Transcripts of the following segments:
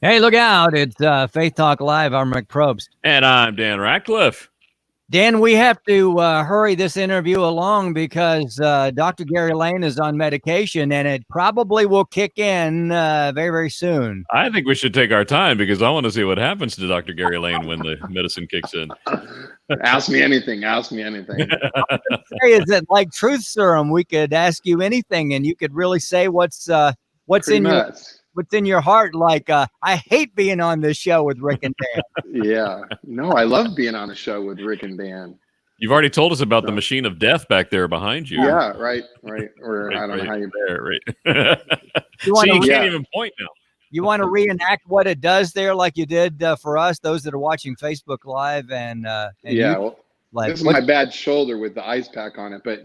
Hey, look out. It's Faith Talk Live. I'm Rick Probst. And I'm Dan Ratcliffe. Dan, we have to hurry this interview along because Dr. Gary Layne is on medication, and it probably will kick in very, very soon. I think we should take our time because I want to see what happens to Dr. Gary Layne when the medicine kicks in. Ask me anything. Ask me anything. Hey, is it like truth serum? We could ask you anything, and you could really say what's in your heart. Like, I hate being on this show with Rick and Dan. Yeah. No, I love being on a show with Rick and Dan. You've already told us about the machine of death back there behind you. Yeah, right. Or right, I don't know how you there, right. You See, you can't even point now. You want to reenact what it does there, like you did for us, those that are watching Facebook Live and yeah. Well, this is my bad shoulder with the ice pack on it. But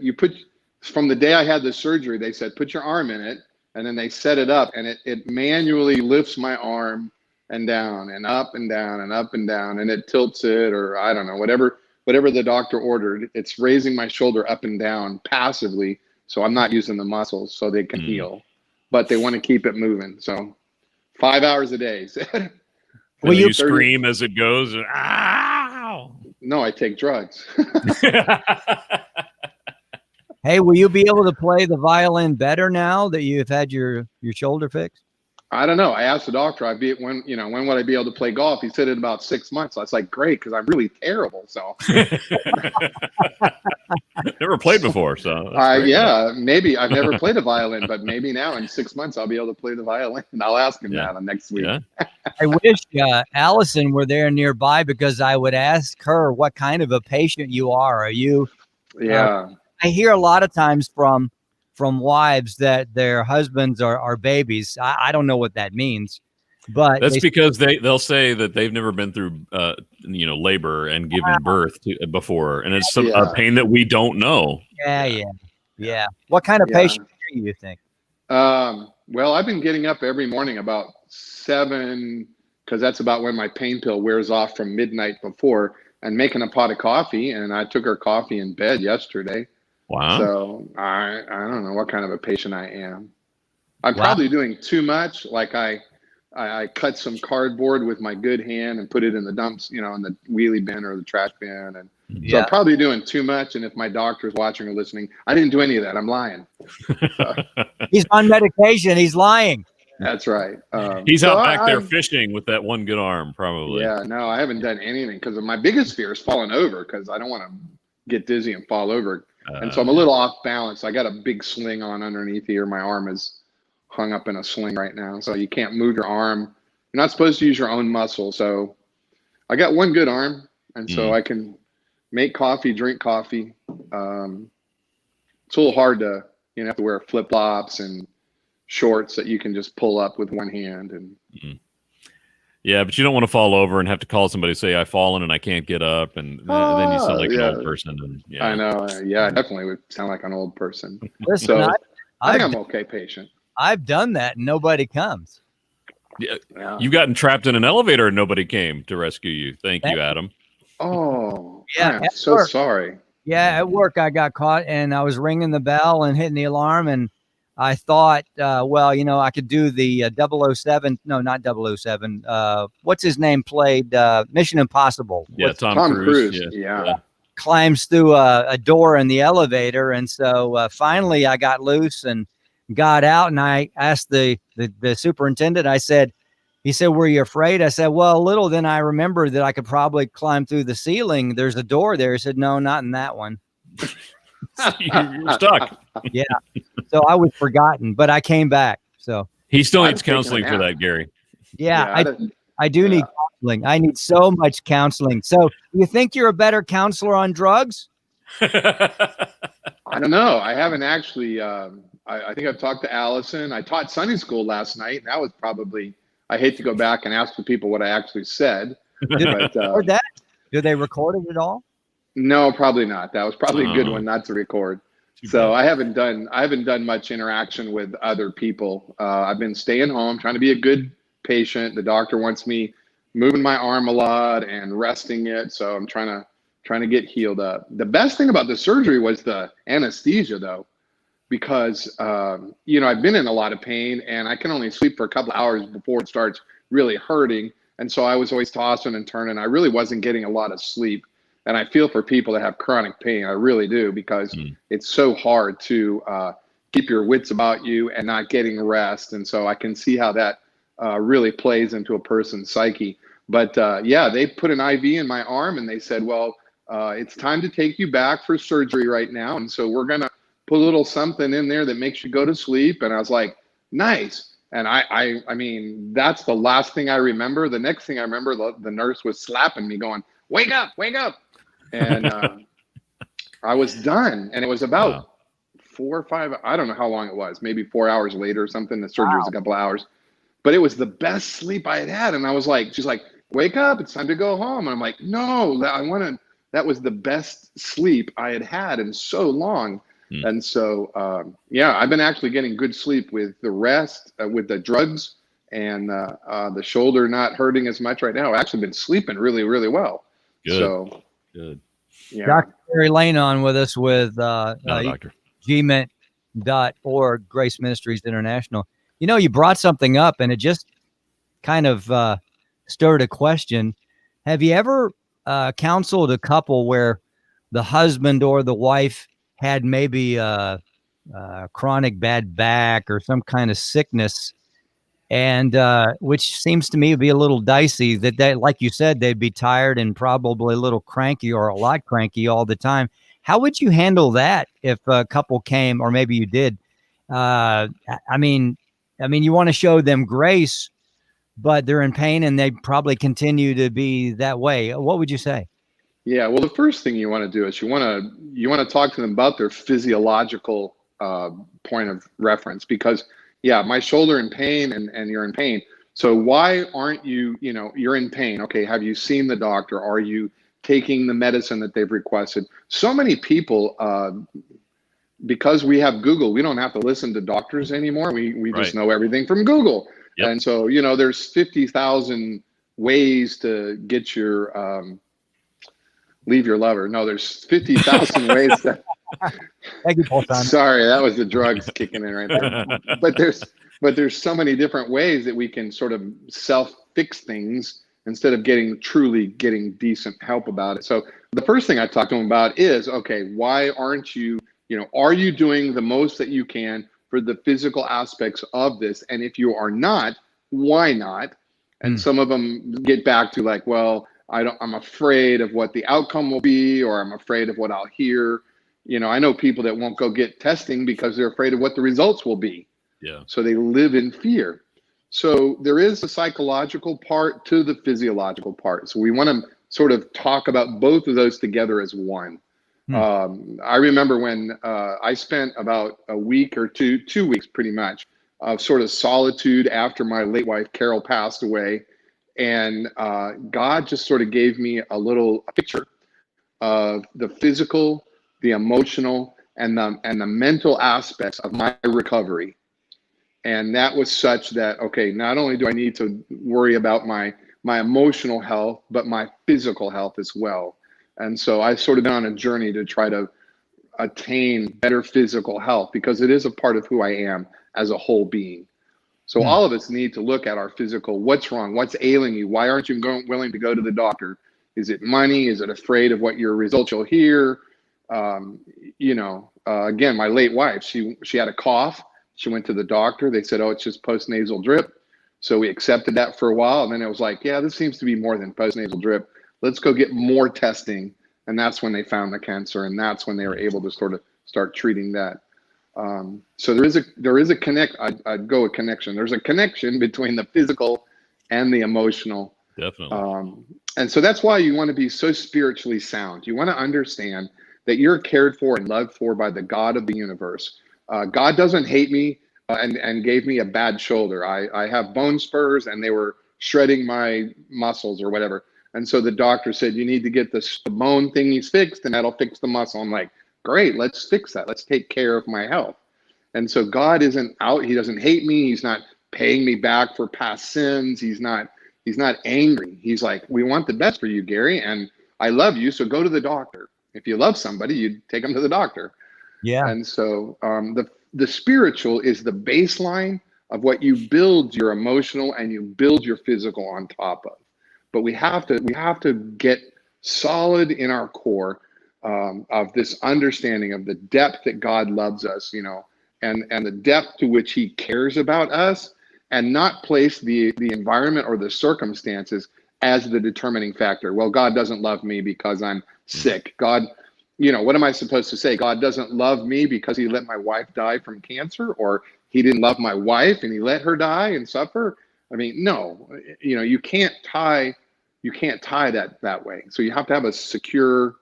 from the day I had the surgery, they said put your arm in it, and then they set it up, and it manually lifts my arm and down and up and down and up and down, and it tilts it, or I don't know, whatever the doctor ordered. It's raising my shoulder up and down passively, so I'm not using the muscles so they can heal, but they want to keep it moving. So 5 hours a day. Will you scream as it goes? Ow! No, I take drugs. Hey, will you be able to play the violin better now that you've had your shoulder fixed? I don't know. I asked the doctor, when would I be able to play golf? He said in about 6 months. I was like, great, because I'm really terrible. So never played before, so yeah, maybe I've never played a violin, but maybe now in 6 months I'll be able to play the violin. And I'll ask him that next week. Yeah. I wish Allison were there nearby because I would ask her what kind of a patient you are. Are you? Yeah. I hear a lot of times from wives that their husbands are babies. I don't know what that means, but that's because they'll say that they've never been through labor and given birth before, and it's a pain that we don't know. Yeah. What kind of patient are you think? Well, I've been getting up every morning about 7, because that's about when my pain pill wears off from midnight before, and making a pot of coffee. And I took her coffee in bed yesterday. Wow. So I don't know what kind of a patient I am. I'm probably doing too much. Like I cut some cardboard with my good hand and put it in the dumps, in the wheelie bin or the trash bin. And so I'm probably doing too much. And if my doctor's watching or listening, I didn't do any of that. I'm lying. So. He's on medication. He's lying. That's right. He's out back there fishing with that one good arm, probably. Yeah, no, I haven't done anything because my biggest fear is falling over, because I don't want to get dizzy and fall over. And so I'm a little off balance. I got a big sling on underneath here. My arm is hung up in a sling right now. So you can't move your arm. You're not supposed to use your own muscle. So I got one good arm. And so I can make coffee, drink coffee. It's a little hard to, have to wear flip-flops and shorts that you can just pull up with one hand. And yeah, but you don't want to fall over and have to call somebody, say I've fallen and I can't get up, and then you sound like an old person. And I know. Yeah, I definitely would sound like an old person. Listen, so I think I'm okay patient. I've done that and nobody comes. Yeah. You've gotten trapped in an elevator and nobody came to rescue you. Thank you, Adam. Oh, yeah. I'm so sorry. Yeah, at work I got caught and I was ringing the bell and hitting the alarm, and I thought, I could do the 007. No, not 007. What's his name played Mission Impossible? Yeah, Tom Cruise. Yeah. Climbs through a door in the elevator. And so finally I got loose and got out, and I asked the superintendent, he said, were you afraid? I said, well, a little. Then I remembered that I could probably climb through the ceiling. There's a door there. He said, no, not in that one. You're stuck. Yeah. So I was forgotten, but I came back. So he still needs counseling for that, Gary. Yeah, I do need counseling. I need so much counseling. So you think you're a better counselor on drugs? I don't know. I haven't actually. I think I've talked to Allison. I taught Sunday school last night. That was probably. I hate to go back and ask the people what I actually said. But, or that? Did they record it at all? No, probably not. That was probably a good one not to record. So I haven't done much interaction with other people. I've been staying home, trying to be a good patient. The doctor wants me moving my arm a lot and resting it. So I'm trying to get healed up. The best thing about the surgery was the anesthesia, though. because, you know, I've been in a lot of pain and I can only sleep for a couple of hours before it starts really hurting. And so I was always tossing and turning. I really wasn't getting a lot of sleep. And I feel for people that have chronic pain. I really do, because it's so hard to keep your wits about you and not getting rest. And so I can see how that really plays into a person's psyche. But yeah, they put an IV in my arm and they said, well, it's time to take you back for surgery right now. And so we're going to put a little something in there that makes you go to sleep. And I was like, nice. And I mean, that's the last thing I remember. The next thing I remember, the nurse was slapping me going, wake up, wake up. And I was done. And it was about 4 or 5, I don't know how long it was, maybe 4 hours later or something. The surgery was a couple hours, but it was the best sleep I had had. And I was like, she's like, wake up, it's time to go home. And I'm like, no, that was the best sleep I had had in so long. And so, yeah, I've been actually getting good sleep with the rest, with the drugs, and the shoulder not hurting as much right now. I've actually been sleeping really, really well. Good. So, good. Yeah. Dr. Gary Layne on with us with Doctor. gment.org, Grace Ministries International. You know, you brought something up and it just kind of stirred a question. Have you ever counseled a couple where the husband or the wife had maybe a chronic bad back or some kind of sickness, and which seems to me to be a little dicey, that they, like you said, they'd be tired and probably a little cranky or a lot cranky all the time. How would you handle that if a couple came, or maybe you did? I mean, you want to show them grace, but they're in pain and they probably continue to be that way. What would you say? Yeah, well, the first thing you want to do is you want to talk to them about their physiological point of reference, because yeah, my shoulder in pain and you're in pain. So why aren't you, you know, you're in pain. Okay, have you seen the doctor? Are you taking the medicine that they've requested? So many people, because we have Google, we don't have to listen to doctors anymore. We just know everything from Google. Yep. And so, you know, there's 50,000 ways to get your leave your lover. No, there's 50,000 ways to. Thank you, Paul Simon. Sorry, that was the drugs kicking in right there. But there's so many different ways that we can sort of self-fix things instead of truly getting decent help about it. So the first thing I talk to them about is, okay, why aren't you, you know, are you doing the most that you can for the physical aspects of this? And if you are not, why not? And some of them get back to like, well, I'm afraid of what the outcome will be, or I'm afraid of what I'll hear. You know, I know people that won't go get testing because they're afraid of what the results will be. Yeah. So they live in fear. So there is a psychological part to the physiological part. So we want to sort of talk about both of those together as one. I remember when I spent about a week or 2 weeks pretty much of sort of solitude after my late wife, Carol, passed away. And God just sort of gave me a little picture of the physical, the emotional, and the mental aspects of my recovery. And that was such that, okay, not only do I need to worry about my emotional health, but my physical health as well. And so I've sort of been on a journey to try to attain better physical health, because it is a part of who I am as a whole being. So all of us need to look at our physical. What's wrong? What's ailing you? Why aren't you willing to go to the doctor? Is it money? Is it afraid of what your results you'll hear? You know, again, my late wife, she had a cough. She went to the doctor. They said, oh, it's just postnasal drip. So we accepted that for a while. And then it was like, yeah, this seems to be more than postnasal drip. Let's go get more testing. And that's when they found the cancer. And that's when they were able to sort of start treating that. So there is a connect. I'd go a connection. There's a connection between the physical and the emotional. Definitely. And so that's why you want to be so spiritually sound. You want to understand that you're cared for and loved for by the God of the universe. God doesn't hate me and gave me a bad shoulder. I have bone spurs and they were shredding my muscles or whatever. And so the doctor said, you need to get the bone thingies fixed and that'll fix the muscle. I'm like, great, let's fix that. Let's take care of my health. And so God isn't out. He doesn't hate me. He's not paying me back for past sins. He's not angry. He's like, we want the best for you, Gary. And I love you. So go to the doctor. If you love somebody, you take them to the doctor. Yeah. And so the spiritual is the baseline of what you build your emotional and you build your physical on top of. But we have to get solid in our core of this understanding of the depth that God loves us, and the depth to which he cares about us, and not place the environment or the circumstances as the determining factor. Well, God doesn't love me because I'm sick. God, what am I supposed to say? God doesn't love me because he let my wife die from cancer, or he didn't love my wife and he let her die and suffer? I mean, no, you can't tie that way. So you have to have a secure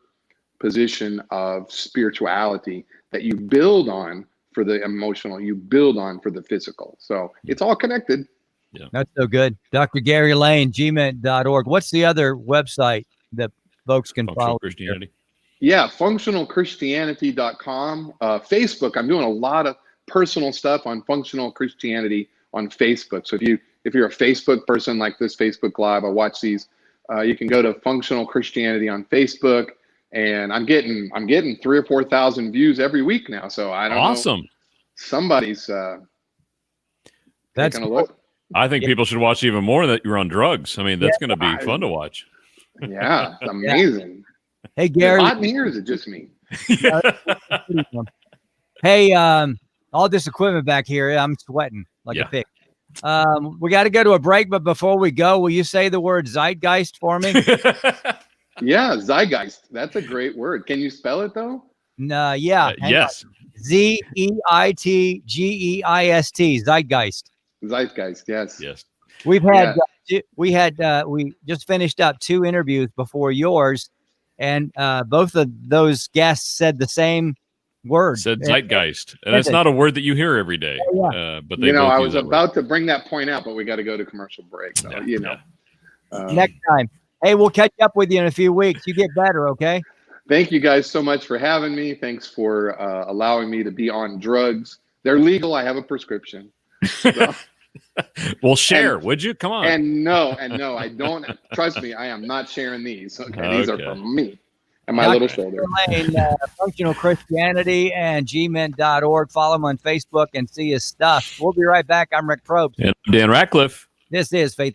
position of spirituality that you build on for the emotional, you build on for the physical. So it's all connected. Yeah, that's so good. Dr. Gary Layne, gment.org. What's the other website that folks can follow? Christianity. Yeah, functionalchristianity.com. Facebook, I'm doing a lot of personal stuff on functional Christianity on Facebook. So if you're a Facebook person, like this Facebook Live, I watch these. You can go to Functional Christianity on Facebook, and I'm getting 3,000 or 4,000 views every week now. So I don't know. Somebody's that's taking a look. I think people should watch even more that you're on drugs. I mean, that's going to be fun to watch. Yeah, it's amazing. Hey, Gary. Is it hot in here, or is it just me? Hey, all this equipment back here, I'm sweating like a pig. We got to go to a break, but before we go, will you say the word zeitgeist for me? Yeah, zeitgeist. That's a great word. Can you spell it though? No, yeah. Yes. Zeitgeist. Zeitgeist. Zeitgeist. Yes. Yes. We just finished up 2 interviews before yours, and both of those guests said the same word. Said zeitgeist, and it's not a word that you hear every day. But they I was about to bring that point out, but we got to go to commercial break. So next time. Hey, we'll catch up with you in a few weeks. You get better, okay? Thank you guys so much for having me. Thanks for allowing me to be on drugs. They're legal. I have a prescription. So. Well, share, would you? Come on. And no, I don't. Trust me, I am not sharing these. Okay, these are from me and my little shoulder. Layne, Functional Christianity and gment.org. Follow him on Facebook and see his stuff. We'll be right back. I'm Rick Probst. And I'm Dan Ratcliffe. This is Faith